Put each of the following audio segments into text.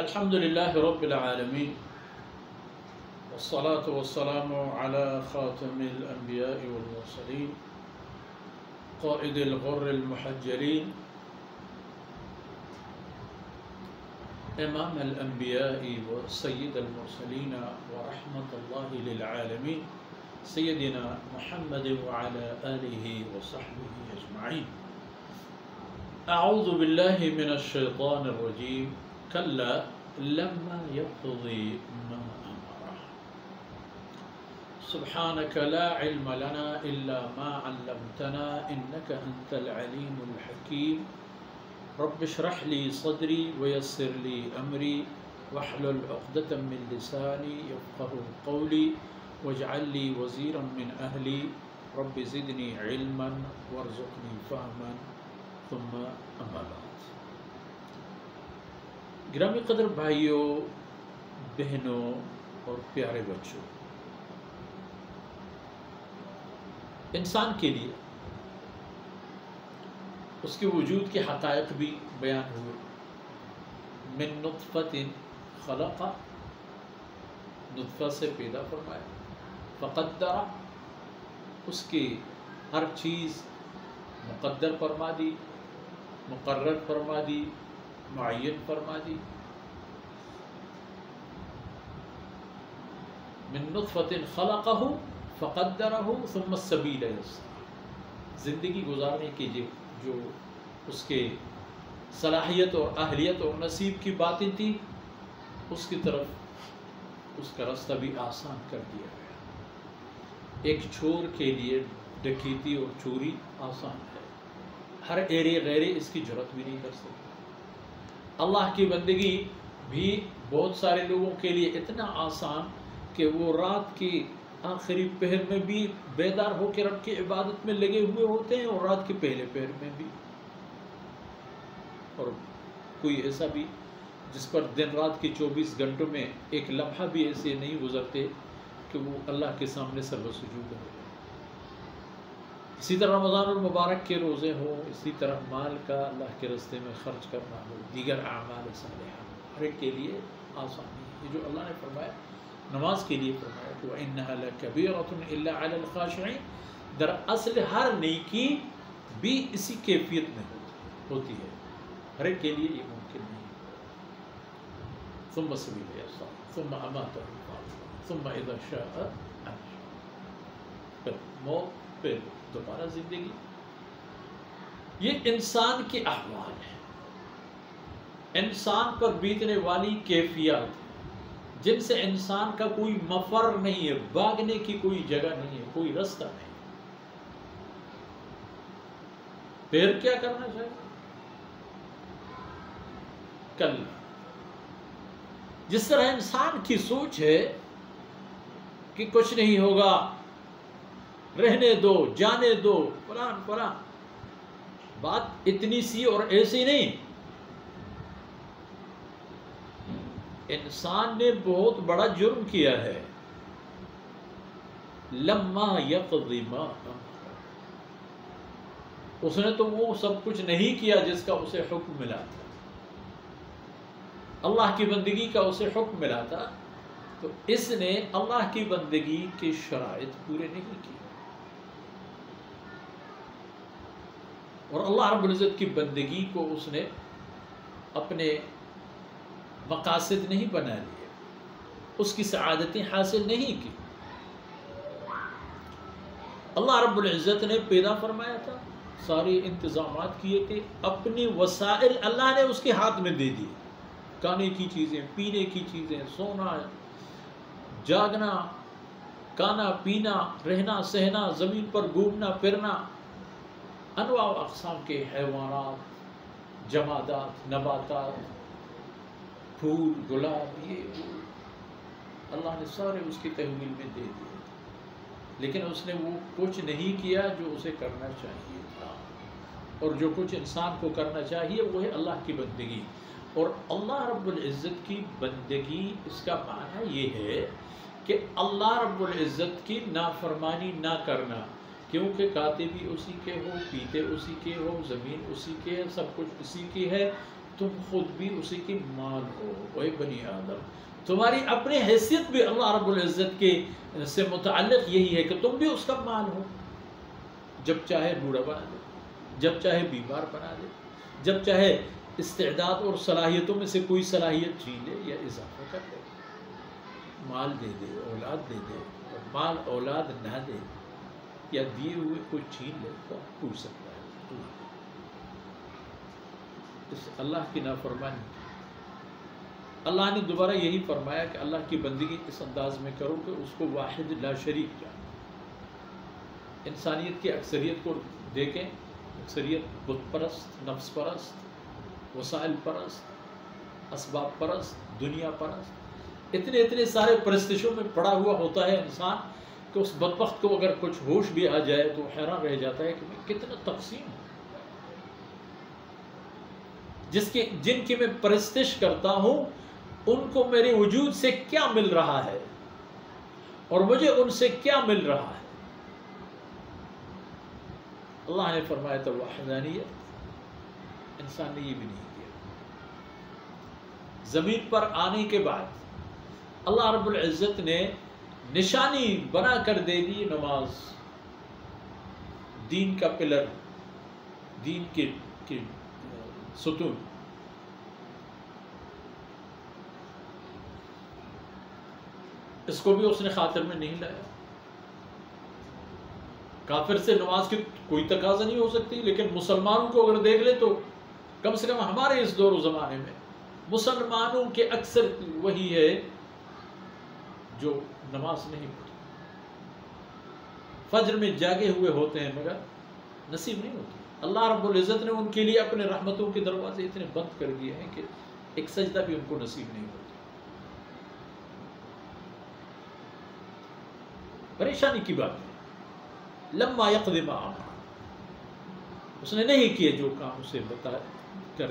الحمد لله رب العالمين والصلاة والسلام على خاتم الأنبياء والمرسلين قائد الغر المحجلين إمام الأنبياء وسيد المرسلين ورحمة الله للعالمين سيدنا محمد وعلى آله وصحبه أجمعين. أعوذ بالله من الشيطان الرجيم. كلا لما يقضي ما أمره سبحانك لا علم لنا إلا ما علمتنا إنك أنت العليم الحكيم. رب اشرح لي صدري ويسر لي أمري واحلل عقدة من لساني يفقهوا قولي واجعل لي وزيرا من أهلي رب زدني علما وارزقني فهما ثم أما بعد. گرامی قدر بھائیوں، بہنوں اور پیارے بچوں، انسان کے لیے اس کے وجود کے حقائق بھی بیان ہوئے. من نطفۃ خلق، نطفہ سے پیدا فرمایا، فقدر، اس کی ہر چیز مقدر فرما دی، مقرر فرما دی، معین فرما دی. من نطفۃ خلقہ فقدرہ ثم السبیل یسرہ. زندگی گزارنے کی جو اس کے صلاحیت اور اہلیت اور نصیب کی باتیں تھیں، اس کی طرف اس کا راستہ بھی آسان کر دیا گیا. ایک چور کے لیے ڈکیتی اور چوری آسان ہے، ہر ایرے غیرے اس کی جرات بھی نہیں کر سکتے. اللہ کی بندگی بھی بہت سارے لوگوں کے لیے اتنا آسان کہ وہ رات کی آخری پہر میں بھی بیدار ہو کے رب کی عبادت میں لگے ہوئے ہوتے ہیں، اور رات کے پہلے پہر میں بھی. اور کوئی ایسا بھی جس پر دن رات کے 24 گھنٹوں میں ایک لمحہ بھی ایسے نہیں گزرتے کہ وہ اللہ کے سامنے سر و سجود ہو. اسی طرح رمضان المبارک کے روزے ہوں، اسی طرح مال کا اللہ کے راستے میں خرچ کرنا ہو، دیگر اعمال صالحہ، ہر ایک کے لیے آسانی ہے. یہ جو اللہ نے فرمایا نماز کے لیے فرمایا کہ وَإِنَّهَا لَكَبِيرَةٌ إِلَّا عَلَى الْخَاشِعِينَ، دراصل ہر نیکی بھی اسی کیفیت میں ہوتی ہے، ہر ایک کے لیے یہ ممکن نہیں. ثم السبیل یسرہ ثم اماتہ ثم اذا شاء انشرہ. پھر موت، پھر دوبارہ زندگی. یہ انسان کے احوال ہیں، انسان پر بیتنے والی کیفیات ہیں جن سے انسان کا کوئی مفر نہیں ہے، بھاگنے کی کوئی جگہ نہیں ہے، کوئی راستہ نہیں. پھر کیا کرنا چاہیے؟ کل جس طرح انسان کی سوچ ہے کہ کچھ نہیں ہوگا، رہنے دو، جانے دو، فلان فلان، بات اتنی سی اور ایسی نہیں. انسان نے بہت بڑا جرم کیا ہے. لما یقضی ما امر، اس نے تو وہ سب کچھ نہیں کیا جس کا اسے حکم ملا تھا. اللہ کی بندگی کا اسے حکم ملا تھا، تو اس نے اللہ کی بندگی کے شرائط پورے نہیں کیے، اور اللہ رب العزت کی بندگی کو اس نے اپنے مقاصد نہیں بنا لیے، اس کی سعادتیں حاصل نہیں کی. اللہ رب العزت نے پیدا فرمایا تھا، سارے انتظامات کیے تھے، اپنی وسائل اللہ نے اس کے ہاتھ میں دے دیے. کھانے کی چیزیں، پینے کی چیزیں، سونا، جاگنا، کھانا پینا، رہنا سہنا، زمین پر گھومنا پھرنا، انواع و اقسام کے حیوانات، جمادات، نباتات، پھول، گلاب، یہ اللہ نے سارے اس کی تحویل میں دے دیے. لیکن اس نے وہ کچھ نہیں کیا جو اسے کرنا چاہیے تھا، اور جو کچھ انسان کو کرنا چاہیے وہ ہے اللہ کی بندگی. اور اللہ رب العزت کی بندگی، اس کا معنی یہ ہے کہ اللہ رب العزت کی نافرمانی نہ کرنا، کیونکہ کھاتے بھی اسی کے ہو، پیتے اسی کے ہو، زمین اسی کے ہے، سب کچھ اسی کی ہے، تم خود بھی اسی کی مال ہو. اے بنی آدم، تمہاری اپنی حیثیت بھی اللہ رب العزت کے سے متعلق یہی ہے کہ تم بھی اس کا مال ہو. جب چاہے بوڑھا بنا دے، جب چاہے بیمار بنا دے، جب چاہے استعداد اور صلاحیتوں میں سے کوئی صلاحیت چھین لے یا اضافہ کر دے. مال دے دے، اولاد دے دے، اور مال اولاد نہ دے یا دیے ہوئے کوئی چھین لے تو پوچھ سکتا ہے اس اللہ کی نافرمانی. اللہ نے دوبارہ یہی فرمایا کہ اللہ کی بندگی اس انداز میں کرو کہ اس کو واحد لا شریک جانو. انسانیت کی اکثریت کو دیکھیں، اکثریت بت پرست، نفس پرست، وسائل پرست، اسباب پرست، دنیا پرست، اتنے سارے پرستشوں میں پڑا ہوا ہوتا ہے انسان کہ اس بدبخت کو اگر کچھ ہوش بھی آ جائے تو حیران رہ جاتا ہے کہ میں کتنا تقسیم ہوں. جن کی میں پرستش کرتا ہوں ان کو میرے وجود سے کیا مل رہا ہے اور مجھے ان سے کیا مل رہا ہے. اللہ نے فرمایا تو وحدانیت، انسان نے یہ بھی نہیں کیا. زمین پر آنے کے بعد اللہ رب العزت نے نشانی بنا کر دے دی نماز، دین کا پلر، دین کے ستون. اس کو بھی اس نے خاطر میں نہیں لایا. کافر سے نماز کی کوئی تقاضا نہیں ہو سکتی، لیکن مسلمانوں کو اگر دیکھ لے تو کم سے کم ہمارے اس دور و زمانے میں مسلمانوں کے اکثر وہی ہے جو نماز نہیں پڑھتے. فجر میں جاگے ہوئے ہوتے ہیں مگر نصیب نہیں ہوتی. اللہ رب العزت نے ان کے لیے اپنے رحمتوں کے دروازے اتنے بند کر دیے ہیں کہ ایک سجدہ بھی ان کو نصیب نہیں ہوتا. پریشانی کی بات ہے. لما یقضی ما امر، اس نے نہیں کیے جو کام اسے بتا کر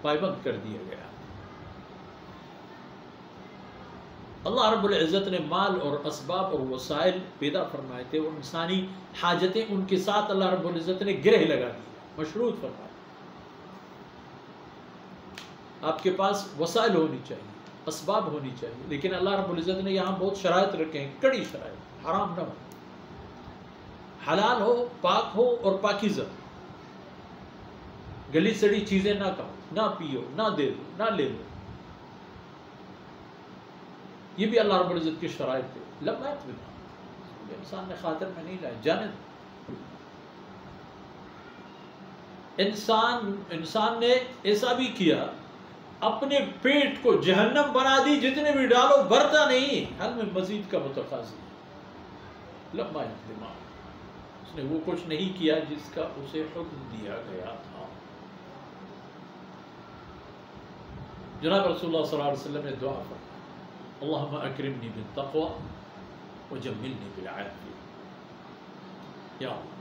پابند کر دیا گیا. اللہ رب العزت نے مال اور اسباب اور وسائل پیدا فرمائے تھے، اور انسانی حاجتیں ان کے ساتھ اللہ رب العزت نے گرہ لگا دی، مشروط فرمائے. آپ کے پاس وسائل ہونی چاہیے، اسباب ہونی چاہیے، لیکن اللہ رب العزت نے یہاں بہت شرائط رکھے ہیں، کڑی شرائط. حرام نہ ہو، حلال ہو، پاک ہو اور پاکیزہ. گلی سڑی چیزیں نہ کھاؤ، نہ پیو، نہ دے دو، نہ لے لو. یہ بھی اللہ رب العزت کی شرائط ہے. لما یقضی، انسان نے خاطر میں نہیں لایا. جانے انسان نے ایسا بھی کیا، اپنے پیٹ کو جہنم بنا دی، جتنے بھی ڈالو بھرتا نہیں، حل میں مزید کا متقاضی. لما یقضی، اس نے وہ کچھ نہیں کیا جس کا اسے حکم دیا گیا تھا. جناب رسول اللہ صلی اللہ علیہ وسلم نے دعا فرمائی، اللہم اکرمنی بالتقوی وجملنی بالعافیہ. یا اللہ،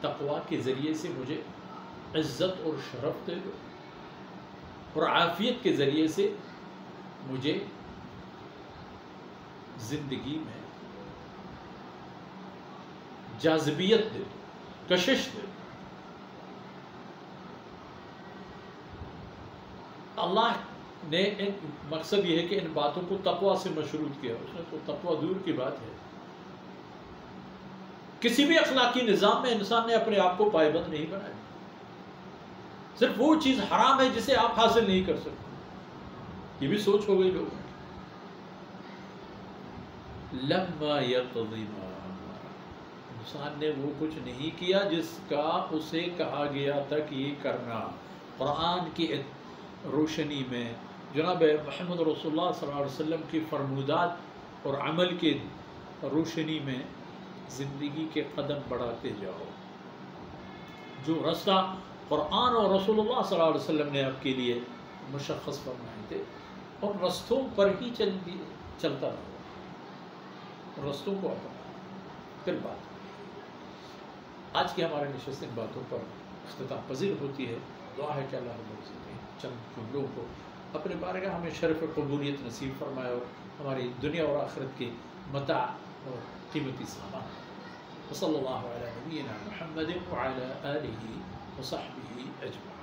تقوی کے ذریعے سے مجھے عزت اور شرف دے دو، اور عافیت کے ذریعے سے مجھے زندگی میں جاذبیت دے دو، کشش دے دو. اللہ نے مقصد یہ ہے کہ ان باتوں کو تقوی سے مشروط کیا. اس نے تو تقوی دور کی بات ہے. کسی بھی اخلاقی نظام میں انسان نے اپنے آپ کو پائبند نہیں بنایا. صرف وہ چیز حرام ہے جسے آپ حاصل نہیں کر سکتے. یہ بھی سوچ ہو گئی لوگوں کی. لما یقضی ما امر، انسان نے وہ کچھ نہیں کیا جس کا اسے کہا گیا تھا کہ یہ کرنا. قرآن کی روشنی میں، جناب محمد رسول اللہ صلی اللہ علیہ وسلم کی فرمودات اور عمل کی روشنی میں زندگی کے قدم بڑھاتے جاؤ. جو رستہ قرآن اور رسول اللہ صلی اللہ علیہ وسلم نے آپ کے لیے مشخص فرمائے تھے، اور رستوں پر ہی چلتا رہو، رستوں کو اپنا. پھر بات آج کی ہمارے نشست ان باتوں پر اختتام پذیر ہوتی ہے. دعا ہے کہ اللہ رب العزت چند جملوں کو اپنے بارگاہ ہمیں شرف قبولیت نصیب فرمائے، اور ہماری دنیا اور آخرت کے متاع اور قیمتی سامان. وصلی اللہ علی نبینا محمد وعلی آلہ وصحبہ اجمعین.